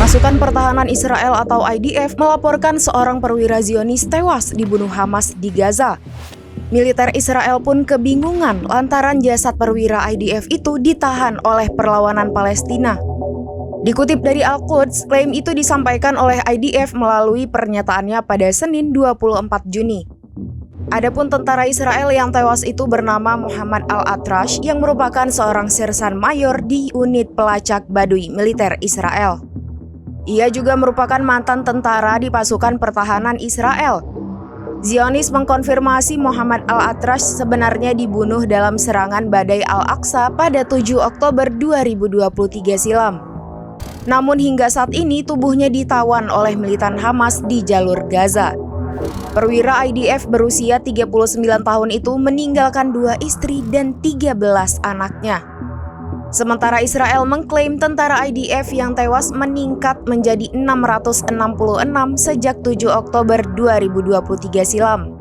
Pasukan Pertahanan Israel atau IDF melaporkan seorang perwira Zionis tewas dibunuh Hamas di Gaza. Militer Israel pun kebingungan lantaran jasad perwira IDF itu ditahan oleh perlawanan Palestina. Dikutip dari Al-Quds, klaim itu disampaikan oleh IDF melalui pernyataannya pada Senin 24 Juni. Adapun tentara Israel yang tewas itu bernama Muhammad Al-Atrash yang merupakan seorang sersan mayor di unit pelacak Badui militer Israel. Ia juga merupakan mantan tentara di pasukan pertahanan Israel. Zionis mengkonfirmasi Muhammad Al-Atrash sebenarnya dibunuh dalam serangan Badai Al-Aqsa pada 7 Oktober 2023 silam. Namun hingga saat ini tubuhnya ditawan oleh militan Hamas di jalur Gaza. Perwira IDF berusia 39 tahun itu meninggalkan 2 istri dan 13 anaknya. Sementara Israel mengklaim tentara IDF yang tewas meningkat menjadi 666 sejak 7 Oktober 2023 silam.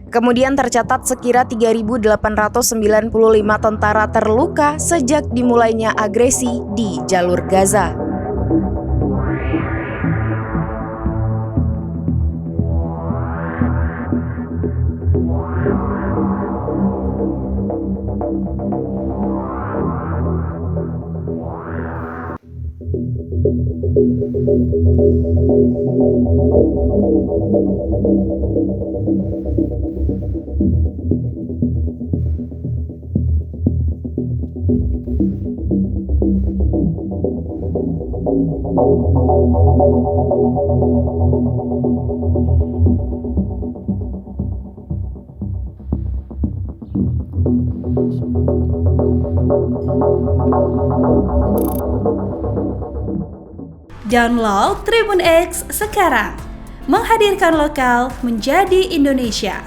Kemudian tercatat sekira 3.895 tentara terluka sejak dimulainya agresi di jalur Gaza. Download Tribun X sekarang, menghadirkan lokal menjadi Indonesia.